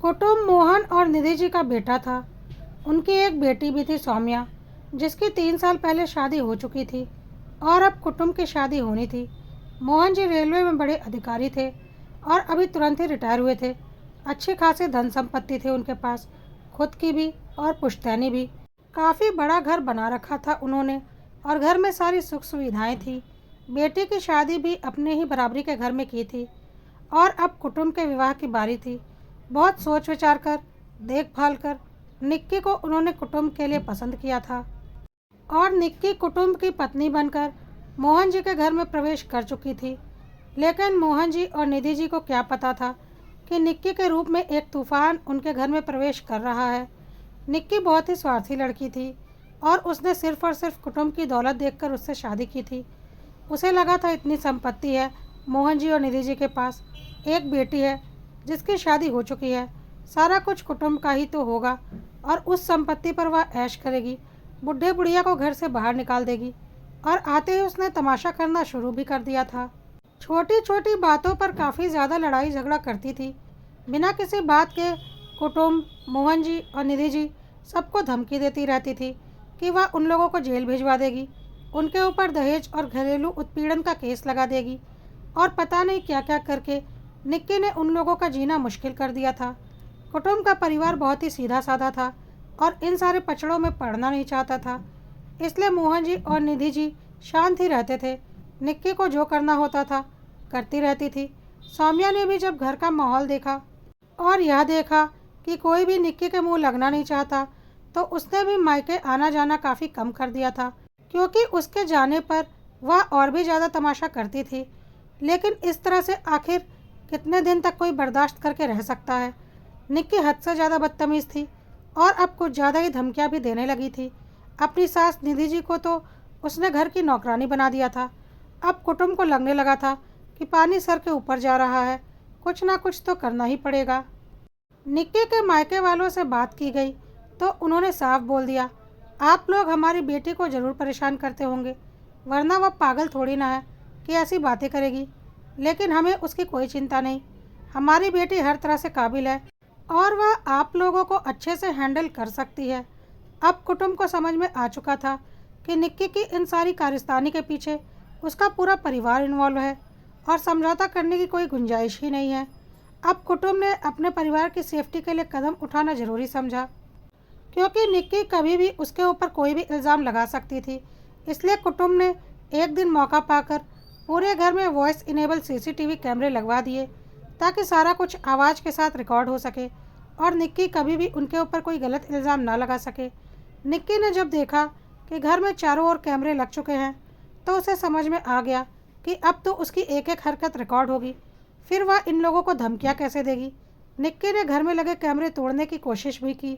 कुटुंब मोहन और निधि जी का बेटा था। उनकी एक बेटी भी थी, सौम्या, जिसकी 3 साल पहले शादी हो चुकी थी और अब कुटुंब की शादी होनी थी। मोहन जी रेलवे में बड़े अधिकारी थे और अभी तुरंत ही रिटायर हुए थे। अच्छी खासी धन संपत्ति थी उनके पास, खुद की भी और पुश्तैनी भी। काफ़ी बड़ा घर बना रखा था उन्होंने और घर में सारी सुख सुविधाएं थी। बेटी की शादी भी अपने ही बराबरी के घर में की थी और अब कुटुंब के विवाह की बारी थी। बहुत सोच विचार कर, देखभाल कर निक्की को उन्होंने कुटुंब के लिए पसंद किया था और निक्की कुटुंब की पत्नी बनकर मोहन जी के घर में प्रवेश कर चुकी थी। लेकिन मोहन जी और निधि जी को क्या पता था कि निक्की के रूप में एक तूफान उनके घर में प्रवेश कर रहा है। निक्की बहुत ही स्वार्थी लड़की थी और उसने सिर्फ और सिर्फ कुटुंब की दौलत देखकर उससे शादी की थी। उसे लगा था इतनी संपत्ति है मोहन जी और निधि जी के पास, एक बेटी है जिसकी शादी हो चुकी है, सारा कुछ कुटुंब का ही तो होगा और उस संपत्ति पर वह ऐश करेगी, बुढ़े बुढ़िया को घर से बाहर निकाल देगी। और आते ही उसने तमाशा करना शुरू भी कर दिया था। छोटी छोटी बातों पर काफ़ी ज़्यादा लड़ाई झगड़ा करती थी। बिना किसी बात के कुटुंब, मोहन जी और निधि जी सबको धमकी देती रहती थी कि वह उन लोगों को जेल भिजवा देगी, उनके ऊपर दहेज और घरेलू उत्पीड़न का केस लगा देगी और पता नहीं क्या क्या करके निक्की ने उन लोगों का जीना मुश्किल कर दिया था। कुटुंब का परिवार बहुत ही सीधा साधा था और इन सारे पचड़ों में पड़ना नहीं चाहता था, इसलिए मोहन जी और निधि जी शांत ही रहते थे। निक्की को जो करना होता था करती रहती थी। सौम्या ने भी जब घर का माहौल देखा और यह देखा कि कोई भी निक्की के मुंह लगना नहीं चाहता, तो उसने भी मायके आना जाना काफ़ी कम कर दिया था, क्योंकि उसके जाने पर वह और भी ज़्यादा तमाशा करती थी। लेकिन इस तरह से आखिर कितने दिन तक कोई बर्दाश्त करके रह सकता है। निक्की हद से ज़्यादा बदतमीज़ थी और अब कुछ ज़्यादा ही धमकियाँ भी देने लगी थी। अपनी सास निधि जी को तो उसने घर की नौकरानी बना दिया था। अब कुटुंब को लगने लगा था कि पानी सर के ऊपर जा रहा है, कुछ ना कुछ तो करना ही पड़ेगा। निक्की के मायके वालों से बात की गई तो उन्होंने साफ बोल दिया, आप लोग हमारी बेटी को ज़रूर परेशान करते होंगे, वरना वह पागल थोड़ी ना है कि ऐसी बातें करेगी। लेकिन हमें उसकी कोई चिंता नहीं, हमारी बेटी हर तरह से काबिल है और वह आप लोगों को अच्छे से हैंडल कर सकती है। अब कुटुंब को समझ में आ चुका था कि निक्की की इन सारी कारस्तानी के पीछे उसका पूरा परिवार इन्वॉल्व है और समझौता करने की कोई गुंजाइश ही नहीं है। अब कुटुंब ने अपने परिवार की सेफ्टी के लिए कदम उठाना जरूरी समझा, क्योंकि निक्की कभी भी उसके ऊपर कोई भी इल्ज़ाम लगा सकती थी। इसलिए कुटुंब ने एक दिन मौका पाकर पूरे घर में वॉइस इनेबल सीसीटीवी कैमरे लगवा दिए, ताकि सारा कुछ आवाज़ के साथ रिकॉर्ड हो सके और निक्की कभी भी उनके ऊपर कोई गलत इल्ज़ाम ना लगा सके। निक्की ने जब देखा कि घर में चारों ओर कैमरे लग चुके हैं, तो उसे समझ में आ गया कि अब तो उसकी एक एक हरकत रिकॉर्ड होगी, फिर वह इन लोगों को धमकियाँ कैसे देगी। निक्की ने घर में लगे कैमरे तोड़ने की कोशिश भी की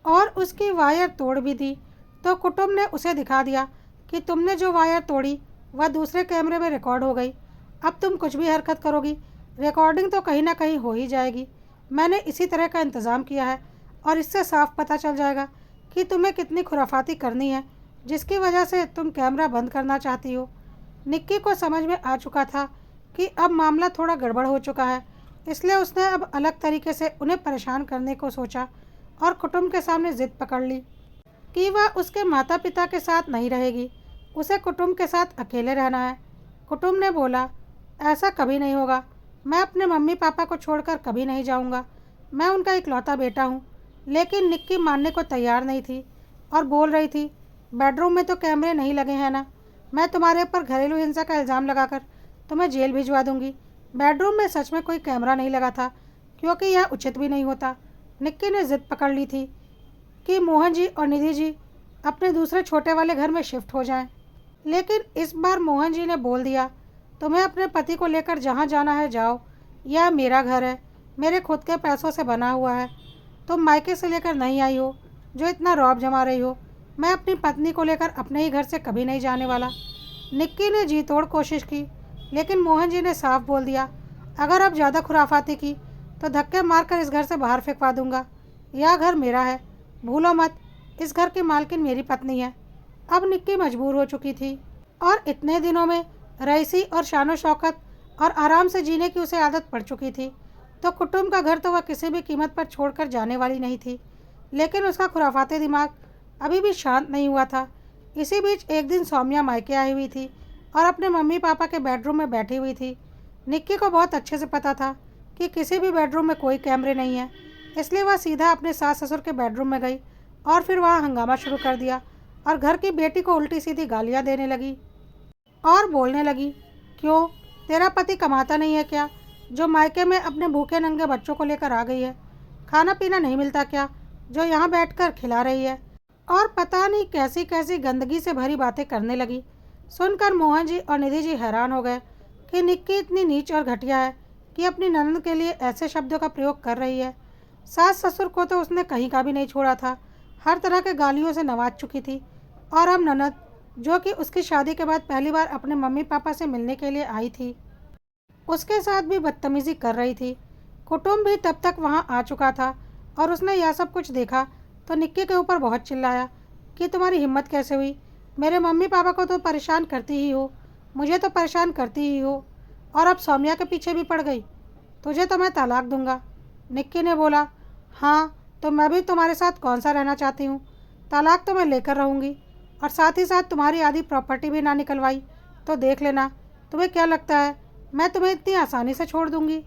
और उसकी वायर तोड़ भी दी, तो कुटुंब ने उसे दिखा दिया कि तुमने जो वायर तोड़ी वह दूसरे कैमरे में रिकॉर्ड हो गई। अब तुम कुछ भी हरकत करोगी, रिकॉर्डिंग तो कहीं ना कहीं हो ही जाएगी। मैंने इसी तरह का इंतज़ाम किया है और इससे साफ पता चल जाएगा कि तुम्हें कितनी खुराफाती करनी है, जिसकी वजह से तुम कैमरा बंद करना चाहती हो। निक्की को समझ में आ चुका था कि अब मामला थोड़ा गड़बड़ हो चुका है, इसलिए उसने अब अलग तरीके से उन्हें परेशान करने को सोचा और कुटुंब के सामने ज़िद पकड़ ली कि वह उसके माता पिता के साथ नहीं रहेगी, उसे कुटुंब के साथ अकेले रहना है। कुटुंब ने बोला, ऐसा कभी नहीं होगा, मैं अपने मम्मी पापा को छोड़कर कभी नहीं जाऊंगा, मैं उनका इकलौता बेटा हूँ। लेकिन निक्की मानने को तैयार नहीं थी और बोल रही थी, बेडरूम में तो कैमरे नहीं लगे हैं ना, मैं तुम्हारे ऊपर घरेलू हिंसा का इल्ज़ाम लगाकर तुम्हें जेल भिजवा दूंगी। बेडरूम में सच में कोई कैमरा नहीं लगा था, क्योंकि यह उचित भी नहीं होता। निक्की ने ज़िद पकड़ ली थी कि मोहन जी और निधि जी अपने दूसरे छोटे वाले घर में शिफ्ट हो जाएं। लेकिन इस बार मोहन जी ने बोल दिया, तुम्हें अपने पति को लेकर जहाँ जाना है जाओ, यह मेरा घर है, मेरे खुद के पैसों से बना हुआ है। तुम मायके से लेकर नहीं आई हो जो इतना रौब जमा रही हो। मैं अपनी पत्नी को लेकर अपने ही घर से कभी नहीं जाने वाला। निक्की ने जी तोड़ कोशिश की, लेकिन मोहन जी ने साफ बोल दिया, अगर अब ज़्यादा खुराफाती की तो धक्के मारकर इस घर से बाहर फेंकवा दूंगा। यह घर मेरा है, भूलो मत, इस घर की मालकिन मेरी पत्नी है। अब निक्की मजबूर हो चुकी थी और इतने दिनों में रईसी और शानो शौकत और आराम से जीने की उसे आदत पड़ चुकी थी। तो कुटुम्ब का घर तो वह किसी भी कीमत पर छोड़कर जाने वाली नहीं थी, लेकिन उसका खुराफाती दिमाग अभी भी शांत नहीं हुआ था। इसी बीच एक दिन सौम्या मायके आई हुई थी और अपने मम्मी पापा के बेडरूम में बैठी हुई थी। निक्की को बहुत अच्छे से पता था कि किसी भी बेडरूम में कोई कैमरे नहीं है, इसलिए वह सीधा अपने सास ससुर के बेडरूम में गई और फिर वहाँ हंगामा शुरू कर दिया और घर की बेटी को उल्टी सीधी गालियाँ देने लगी और बोलने लगी, क्यों, तेरा पति कमाता नहीं है क्या, जो मायके में अपने भूखे नंगे बच्चों को लेकर आ गई है? खाना पीना नहीं मिलता क्या, जो यहाँ बैठकर खिला रही है? और पता नहीं कैसी कैसी गंदगी से भरी बातें करने लगी। सुनकर मोहन जी और निधि जी हैरान हो गए कि निक्की इतनी नीच और घटिया है कि अपनी ननद के लिए ऐसे शब्दों का प्रयोग कर रही है। सास ससुर को तो उसने कहीं का भी नहीं छोड़ा था, हर तरह के गालियों से नवाज चुकी थी, और अब ननद, जो कि उसकी शादी के बाद पहली बार अपने मम्मी पापा से मिलने के लिए आई थी, उसके साथ भी बदतमीजी कर रही थी। कुटुम्ब भी तब तक वहाँ आ चुका था और उसने यह सब कुछ देखा तो निक्की के ऊपर बहुत चिल्लाया कि तुम्हारी हिम्मत कैसे हुई, मेरे मम्मी पापा को तो परेशान करती ही हो, मुझे तो परेशान करती ही हो, और अब सौम्या के पीछे भी पड़ गई, तुझे तो मैं तलाक दूंगा। निक्की ने बोला, हाँ तो मैं भी तुम्हारे साथ कौन सा रहना चाहती हूँ, तलाक तो मैं लेकर रहूँगी, और साथ ही साथ तुम्हारी आधी प्रॉपर्टी भी ना निकलवाई तो देख लेना, तुम्हें क्या लगता है मैं तुम्हें इतनी आसानी से छोड़ दूँगी?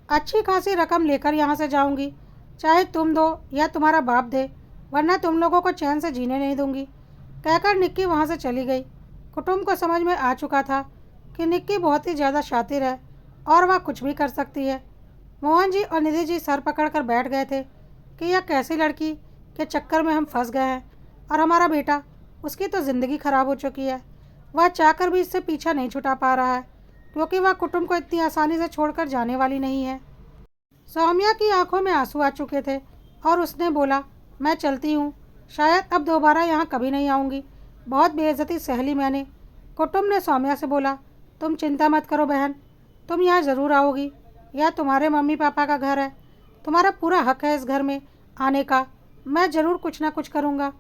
अच्छी खासी रकम लेकर यहाँ से जाऊँगी, चाहे तुम दो या तुम्हारा बाप दे, वरना तुम लोगों को चैन से जीने नहीं दूँगी। कहकर निक्की वहाँ से चली गई। कुटुम्ब को समझ में आ चुका था कि निक्की बहुत ही ज़्यादा शातिर है और वह कुछ भी कर सकती है। मोहन जी और निधि जी सर पकड़कर बैठ गए थे कि यह कैसी लड़की के चक्कर में हम फंस गए हैं, और हमारा बेटा, उसकी तो ज़िंदगी खराब हो चुकी है। वह चाहकर भी इससे पीछा नहीं छुटा पा रहा है, क्योंकि वह कुटुम्ब को इतनी आसानी से छोड़कर जाने वाली नहीं है। सौम्या की आंखों में आंसू आ चुके थे और उसने बोला, मैं चलती हूँ, शायद अब दोबारा यहाँ कभी नहीं आऊँगी, बहुत बेइज्जती सह ली मैंने। कुटुम्ब ने सौम्या से बोला, तुम चिंता मत करो बहन, तुम यहाँ ज़रूर आओगी, यह तुम्हारे मम्मी पापा का घर है, तुम्हारा पूरा हक है इस घर में आने का, मैं ज़रूर कुछ ना कुछ करूँगा,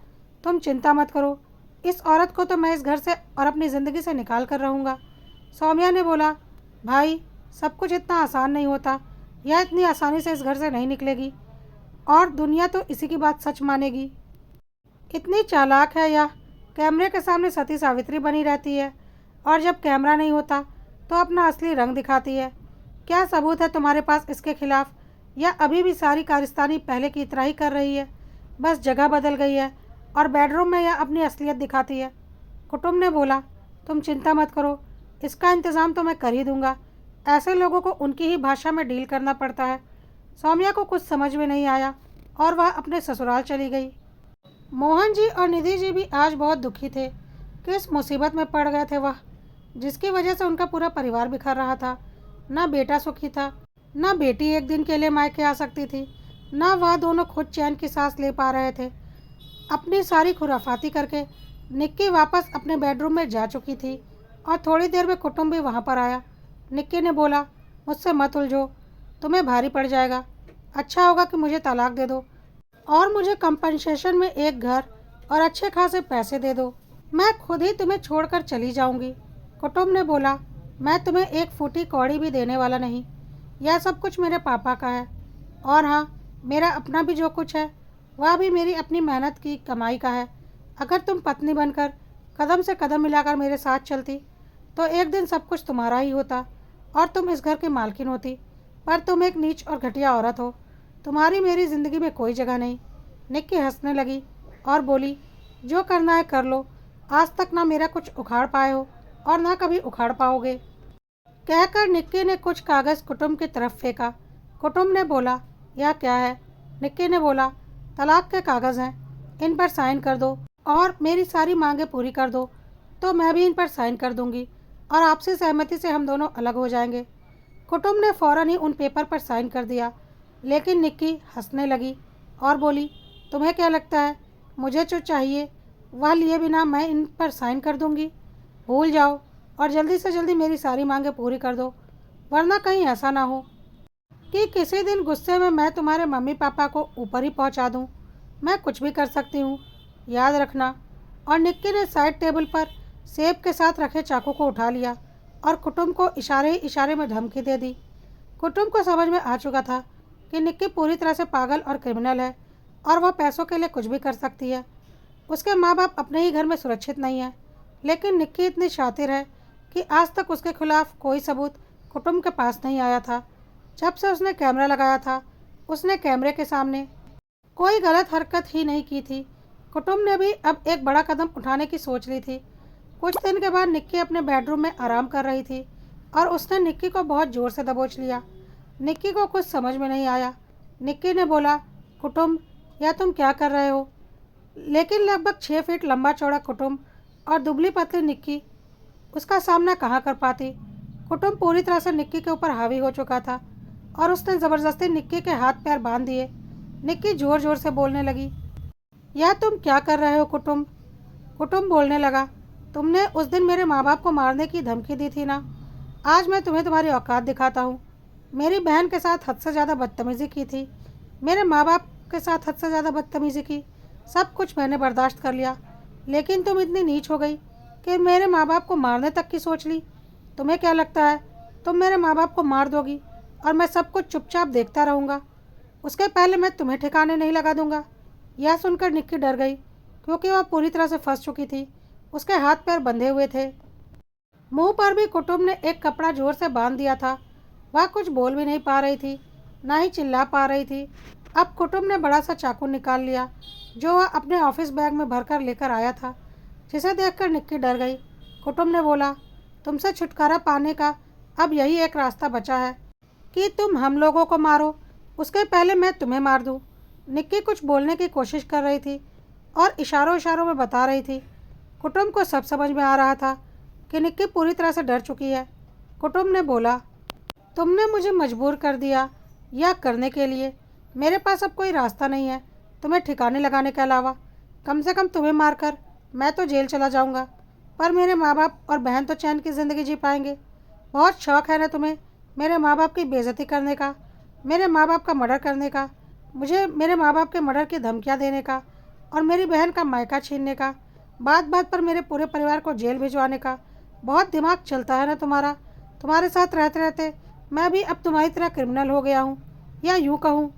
तुम चिंता मत करो, इस औरत को तो मैं इस घर से और अपनी ज़िंदगी से निकाल कर रहूँगा। सौम्या ने बोला, भाई सब कुछ इतना आसान नहीं होता, यह इतनी आसानी से इस घर से नहीं निकलेगी, और दुनिया तो इसी की बात सच मानेगी। इतनी चालाक है यह, कैमरे के सामने सती सावित्री बनी रहती है, और जब कैमरा नहीं होता तो अपना असली रंग दिखाती है। क्या सबूत है तुम्हारे पास इसके खिलाफ, या अभी भी सारी कारस्तानी पहले की तरह ही कर रही है, बस जगह बदल गई है और बेडरूम में यह अपनी असलियत दिखाती है? कुटुम्ब ने बोला, तुम चिंता मत करो, इसका इंतज़ाम तो मैं कर ही दूंगा, ऐसे लोगों को उनकी ही भाषा में डील करना पड़ता है। सौम्या को कुछ समझ में नहीं आया और वह अपने ससुराल चली गई। मोहन जी और निधि जी भी आज बहुत दुखी थे। किस मुसीबत में पड़ गए थे वह, जिसकी वजह से उनका पूरा परिवार बिखर रहा था। ना बेटा सुखी था, ना बेटी एक दिन के लिए मायके आ सकती थी, ना वह दोनों खुद चैन की सांस ले पा रहे थे। अपनी सारी खुराफाती करके निक्की वापस अपने बेडरूम में जा चुकी थी और थोड़ी देर में कुटुम्ब भी वहाँ पर आया। निक्की ने बोला, मुझसे मत उलझो, तुम्हें भारी पड़ जाएगा, अच्छा होगा कि मुझे तलाक दे दो और मुझे कंपनसेशन में एक घर और अच्छे खासे पैसे दे दो, मैं खुद ही तुम्हें छोड़कर चली जाऊंगी। कुटुम्ब ने बोला, मैं तुम्हें एक फूटी कौड़ी भी देने वाला नहीं, यह सब कुछ मेरे पापा का है, और हाँ, मेरा अपना भी जो कुछ है वह भी मेरी अपनी मेहनत की कमाई का है। अगर तुम पत्नी बनकर कदम से कदम मिलाकर मेरे साथ चलती तो एक दिन सब कुछ तुम्हारा ही होता और तुम इस घर की मालकिन होती, पर तुम एक नीच और घटिया औरत हो, तुम्हारी मेरी ज़िंदगी में कोई जगह नहीं। निक्की हंसने लगी और बोली, जो करना है कर लो, आज तक ना मेरा कुछ उखाड़ पाए हो और ना कभी उखाड़ पाओगे। कहकर निक्की ने कुछ कागज़ कुटुम्ब की तरफ फेंका। कुटुम्ब ने बोला, यह क्या है? निक्की ने बोला, तलाक के कागज़ हैं, इन पर साइन कर दो और मेरी सारी मांगें पूरी कर दो तो मैं भी इन पर साइन कर दूंगी और आपसी सहमति से हम दोनों अलग हो जाएंगे। कुटुम्ब ने फ़ौरन ही उन पेपर पर साइन कर दिया, लेकिन निक्की हंसने लगी और बोली, तुम्हें क्या लगता है मुझे जो चाहिए वह लिए बिना मैं इन पर साइन कर दूंगी? भूल जाओ और जल्दी से जल्दी मेरी सारी मांगें पूरी कर दो, वरना कहीं ऐसा ना हो कि किसी दिन गुस्से में मैं तुम्हारे मम्मी पापा को ऊपर ही पहुंचा दूं। मैं कुछ भी कर सकती हूँ, याद रखना। और निक्की ने साइड टेबल पर सेब के साथ रखे चाकू को उठा लिया और कुटुम्ब को इशारे ही इशारे में धमकी दे दी। कुटुम को समझ में आ चुका था कि निक्की पूरी तरह से पागल और क्रिमिनल है और वह पैसों के लिए कुछ भी कर सकती है। उसके माँ बाप अपने ही घर में सुरक्षित नहीं है, लेकिन निक्की इतनी शातिर है कि आज तक उसके खिलाफ कोई सबूत कुटुम के पास नहीं आया था। जब से उसने कैमरा लगाया था, उसने कैमरे के सामने कोई गलत हरकत ही नहीं की थी। कुटुम ने भी अब एक बड़ा कदम उठाने की सोच ली थी। कुछ दिन के बाद निक्की अपने बेडरूम में आराम कर रही थी और उसने निक्की को बहुत ज़ोर से दबोच लिया। निक्की को कुछ समझ में नहीं आया। निक्की ने बोला, कुटुम, या तुम क्या कर रहे हो? लेकिन लगभग 6 फीट लंबा चौड़ा कुटुम और दुबली पतली निक्की उसका सामना कहाँ कर पाती। कुटुम पूरी तरह से निक्की के ऊपर हावी हो चुका था और उसने ज़बरदस्ती निक्की के हाथ पैर बांध दिए। निक्की ज़ोर ज़ोर से बोलने लगी, यह तुम क्या कर रहे हो कुटुम? कुटुम बोलने लगा, तुमने उस दिन मेरे माँ बाप को मारने की धमकी दी थी ना, आज मैं तुम्हें तुम्हारी औकात दिखाता हूँ। मेरी बहन के साथ हद से ज़्यादा बदतमीज़ी की थी, मेरे माँ बाप के साथ हद से ज़्यादा बदतमीज़ी की, सब कुछ मैंने बर्दाश्त कर लिया, लेकिन तुम इतनी नीच हो गई कि मेरे माँ बाप को मारने तक की सोच ली। तुम्हें क्या लगता है तुम मेरे माँ बाप को मार दोगी और मैं सब कुछ चुपचाप देखता रहूँगा? उसके पहले मैं तुम्हें ठिकाने नहीं लगा दूंगा। यह सुनकर निक्की डर गई, क्योंकि वह पूरी तरह से फंस चुकी थी। उसके हाथ पैर बंधे हुए थे, मुंह पर भी कुटुम ने एक कपड़ा जोर से बांध दिया था। वह कुछ बोल भी नहीं पा रही थी, ना ही चिल्ला पा रही थी। अब कुटुम ने बड़ा सा चाकू निकाल लिया, जो वह अपने ऑफिस बैग में भरकर लेकर आया था, जिसे देखकर निक्की डर गई। कुटुम ने बोला, तुमसे छुटकारा पाने का अब यही एक रास्ता बचा है कि तुम हम लोगों को मारो, उसके पहले मैं तुम्हें मार दूँ। निक्की कुछ बोलने की कोशिश कर रही थी और इशारों इशारों में बता रही थी। कुटुम को सब समझ में आ रहा था कि निक्की पूरी तरह से डर चुकी है। कुटुम ने बोला, तुमने मुझे मजबूर कर दिया यह करने के लिए। मेरे पास अब कोई रास्ता नहीं है तुम्हें ठिकाने लगाने के अलावा। कम से कम तुम्हें मारकर मैं तो जेल चला जाऊंगा, पर मेरे माँ बाप और बहन तो चैन की ज़िंदगी जी पाएंगे। बहुत शौक़ है ना तुम्हें मेरे माँ बाप की बेइज्जती करने का, मेरे माँ बाप का मर्डर करने का, मुझे मेरे माँ बाप के मर्डर की धमकियाँ देने का और मेरी बहन का मायका छीनने का, बात बात पर मेरे पूरे परिवार को जेल भिजवाने का। बहुत दिमाग चलता है ना तुम्हारा। तुम्हारे साथ रहते रहते मैं भी अब तुम्हारी तरह क्रिमिनल हो गया हूँ, या यूँ कहूँ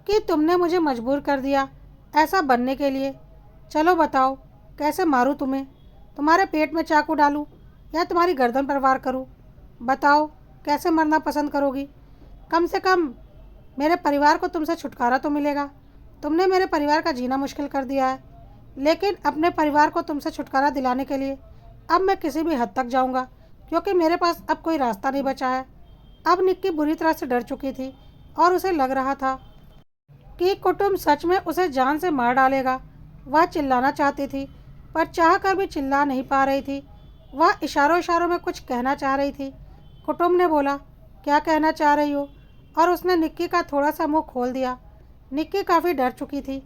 कि तुमने मुझे मजबूर कर दिया ऐसा बनने के लिए। चलो बताओ कैसे मारूँ तुम्हें? तुम्हारे पेट में चाकू डालूँ या तुम्हारी गर्दन पर वार करूँ? बताओ कैसे मरना पसंद करोगी? कम से कम मेरे परिवार को तुमसे छुटकारा तो मिलेगा। तुमने मेरे परिवार का जीना मुश्किल कर दिया है, लेकिन अपने परिवार को तुमसे छुटकारा दिलाने के लिए अब मैं किसी भी हद तक जाऊंगा, क्योंकि मेरे पास अब कोई रास्ता नहीं बचा है। अब निक्की बुरी तरह से डर चुकी थी और उसे लग रहा था कि कुटुम सच में उसे जान से मार डालेगा। वह चिल्लाना चाहती थी, पर चाह कर भी चिल्ला नहीं पा रही थी। वह इशारों इशारों में कुछ कहना चाह रही थी। कुटुम ने बोला, क्या कहना चाह रही हो? और उसने निक्की का थोड़ा सा मुंह खोल दिया। निक्की काफ़ी डर चुकी थी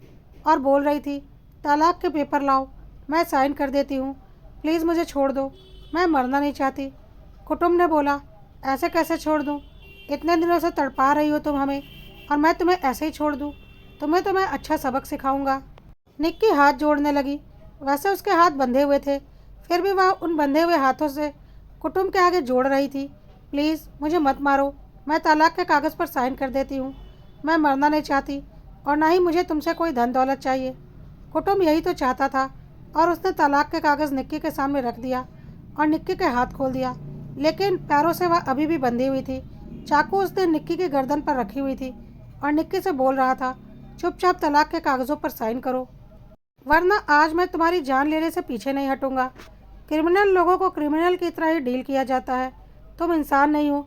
और बोल रही थी, तलाक के पेपर लाओ, मैं साइन कर देती हूँ, प्लीज़ मुझे छोड़ दो, मैं मरना नहीं चाहती। कुटुम ने बोला, ऐसे कैसे छोड़ दूँ? इतने दिनों से तड़पा रही हो तुम हमें, और मैं तुम्हें ऐसे ही छोड़ दूँ? तुम्हें तो मैं अच्छा सबक सिखाऊंगा। निक्की हाथ जोड़ने लगी। वैसे उसके हाथ बंधे हुए थे, फिर भी वह उन बंधे हुए हाथों से कुटुम के आगे जोड़ रही थी। प्लीज़ मुझे मत मारो, मैं तलाक के कागज़ पर साइन कर देती हूँ, मैं मरना नहीं चाहती और ना ही मुझे तुमसे कोई धन दौलत चाहिए। कुटुम यही तो चाहता था और उसने तलाक के कागज़ निक्की के सामने रख दिया और निक्की के हाथ खोल दिया, लेकिन पैरों से वह अभी भी बंधी हुई थी। चाकू उसने निक्की की गर्दन पर रखी हुई थी और निक्की से बोल रहा था, चुपचाप तलाक के कागज़ों पर साइन करो, वरना आज मैं तुम्हारी जान लेने से पीछे नहीं हटूंगा। क्रिमिनल लोगों को क्रिमिनल की तरह ही डील किया जाता है। तुम इंसान नहीं हो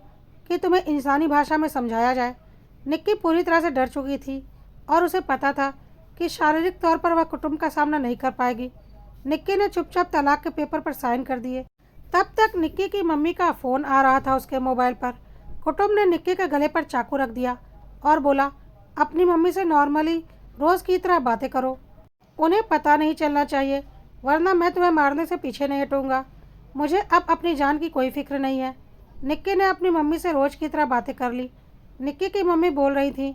कि तुम्हें इंसानी भाषा में समझाया जाए। निक्की पूरी तरह से डर चुकी थी और उसे पता था कि शारीरिक तौर पर वह कुटुम का सामना नहीं कर पाएगी। निक्की ने चुपचाप तलाक के पेपर पर साइन कर दिए। तब तक निक्की की मम्मी का फ़ोन आ रहा था उसके मोबाइल पर। कुटुम ने निक्की के गले पर चाकू रख दिया और बोला, अपनी मम्मी से नॉर्मली रोज़ की तरह बातें करो, उन्हें पता नहीं चलना चाहिए, वरना मैं तुम्हें मारने से पीछे नहीं हटूंगा। मुझे अब अपनी जान की कोई फिक्र नहीं है। निक्की ने अपनी मम्मी से रोज़ की तरह बातें कर ली। निक्की की मम्मी बोल रही थी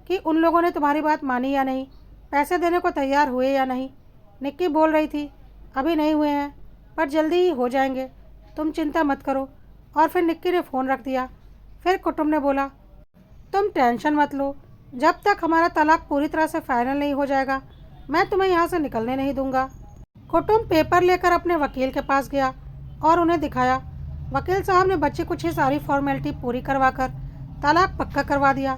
कि उन लोगों ने तुम्हारी बात मानी या नहीं, पैसे देने को तैयार हुए या नहीं। निक्की बोल रही थी, अभी नहीं हुए हैं, पर जल्दी ही हो जाएंगे, तुम चिंता मत करो। और फिर निक्की ने फ़ोन रख दिया। फिर कुटुंब ने बोला, तुम टेंशन मत लो, जब तक हमारा तलाक पूरी तरह से फाइनल नहीं हो जाएगा मैं तुम्हें यहाँ से निकलने नहीं दूंगा। कुटुंब पेपर लेकर अपने वकील के पास गया और उन्हें दिखाया। वकील साहब ने बच्ची कुछ ही सारी फॉर्मेलिटी पूरी करवाकर तलाक पक्का करवा दिया।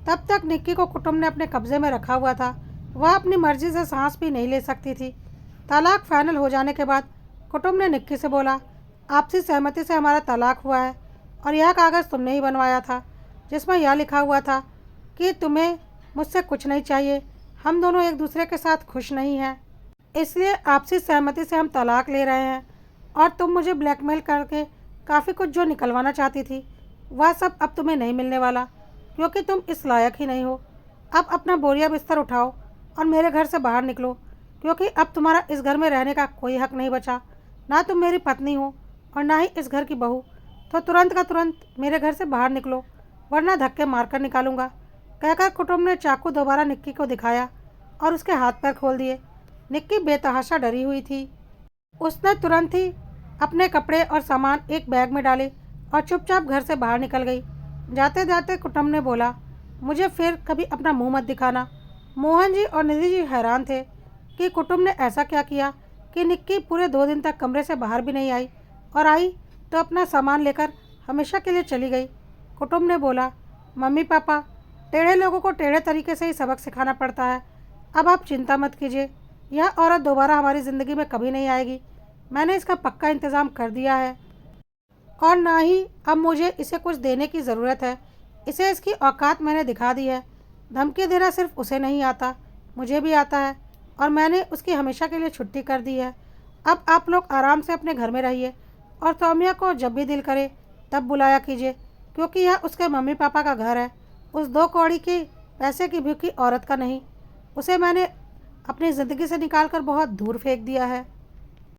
तब तक निक्की को कुटुंब ने अपने कब्जे में रखा हुआ था। वह अपनी मर्जी से सांस भी नहीं ले सकती थी। तलाक फाइनल हो जाने के बाद कुटुंब ने निक्की से बोला, आपसी सहमति से हमारा तलाक हुआ है और यह कागज़ तुमने ही बनवाया था, जिसमें यह लिखा हुआ था कि तुम्हें मुझसे कुछ नहीं चाहिए, हम दोनों एक दूसरे के साथ खुश नहीं हैं, इसलिए आपसी सहमति से हम तलाक ले रहे हैं। और तुम मुझे ब्लैकमेल करके काफ़ी कुछ जो निकलवाना चाहती थी वह सब अब तुम्हें नहीं मिलने वाला, क्योंकि तुम इस लायक ही नहीं हो। अब अपना बोरिया बिस्तर उठाओ और मेरे घर से बाहर निकलो, क्योंकि अब तुम्हारा इस घर में रहने का कोई हक नहीं बचा। ना तुम मेरी पत्नी हो और ना ही इस घर की बहू। तो तुरंत का तुरंत मेरे घर से बाहर निकलो, वरना धक्के मारकर निकालूंगा। कहकर कुटुंब ने चाकू दोबारा निक्की को दिखाया और उसके हाथ पैर खोल दिए। निक्की बेतहाशा डरी हुई थी। उसने तुरंत ही अपने कपड़े और सामान एक बैग में डाले और चुपचाप घर से बाहर निकल गई। जाते जाते कुटुंब ने बोला, मुझे फिर कभी अपना मुंह मत दिखाना। मोहन जी और निधि जी हैरान थे कि कुटुंब ने ऐसा क्या किया कि निक्की पूरे 2 दिन तक कमरे से बाहर भी नहीं आई, और आई तो अपना सामान लेकर हमेशा के लिए चली गई। कुटुंब ने बोला, मम्मी पापा, टेढ़े लोगों को टेढ़े तरीके से ही सबक सिखाना पड़ता है। अब आप चिंता मत कीजिए, यह औरत दोबारा हमारी ज़िंदगी में कभी नहीं आएगी। मैंने इसका पक्का इंतज़ाम कर दिया है और ना ही अब मुझे इसे कुछ देने की ज़रूरत है। इसे इसकी औकात मैंने दिखा दी है। धमकी देना सिर्फ उसे नहीं आता, मुझे भी आता है, और मैंने उसकी हमेशा के लिए छुट्टी कर दी है। अब आप लोग आराम से अपने घर में रहिए और सौम्या को जब भी दिल करे तब बुलाया कीजिए, क्योंकि यह उसके मम्मी पापा का घर है, उस 2 कौड़ी की पैसे की भूखी औरत का नहीं। उसे मैंने अपनी ज़िंदगी से निकाल कर बहुत दूर फेंक दिया है।